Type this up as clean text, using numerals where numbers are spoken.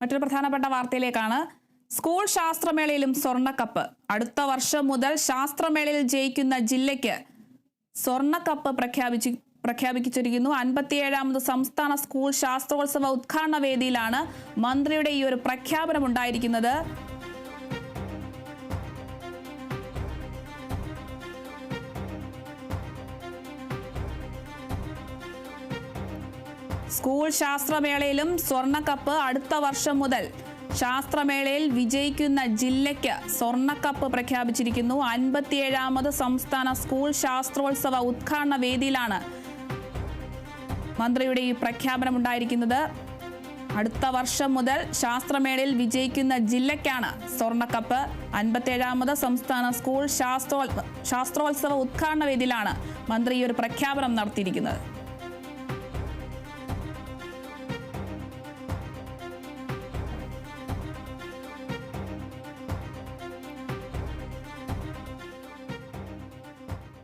മറ്റൊരു പ്രധാനപ്പെട്ട വാർത്തയിലേക്കാണ്. സ്കൂൾ ശാസ്ത്രമേളയിലും സ്വർണ്ണക്കപ്പ്. അടുത്ത വർഷം മുതൽ ശാസ്ത്രമേളയിൽ ജയിക്കുന്ന ജില്ലയ്ക്ക് സ്വർണ്ണക്കപ്പ് പ്രഖ്യാപിച്ചിരിക്കുന്നു. 57ാമത് സംസ്ഥാന സ്കൂൾ ശാസ്ത്രോത്സവ ഉദ്ഘാടന വേദിയിലാണ് മന്ത്രിയുടെ ഈ ഒരു പ്രഖ്യാപനം ഉണ്ടായിരിക്കുന്നത്. സ്കൂൾ ശാസ്ത്രമേളയിലും സ്വർണ്ണക്കപ്പ്. അടുത്ത വർഷം മുതൽ ശാസ്ത്രമേളയിൽ വിജയിക്കുന്ന ജില്ലയ്ക്ക് സ്വർണ്ണക്കപ്പ് പ്രഖ്യാപിച്ചിരിക്കുന്നു. 57ാമത് സംസ്ഥാന സ്കൂൾ ശാസ്ത്രോത്സവ ഉദ്ഘാടന വേദിയിലാണ് മന്ത്രിയുടെ ഈ പ്രഖ്യാപനം ഉണ്ടായിരിക്കുന്നത്. അടുത്ത വർഷം മുതൽ ശാസ്ത്രമേളയിൽ വിജയിക്കുന്ന ജില്ലയ്ക്കാണ് സ്വർണ്ണക്കപ്പ്. 57ാമത് സംസ്ഥാന സ്കൂൾ ശാസ്ത്രോത്സവ ഉദ്ഘാടന വേദിയിലാണ് മന്ത്രി ഈ ഒരു പ്രഖ്യാപനം നടത്തിയിരിക്കുന്നത്.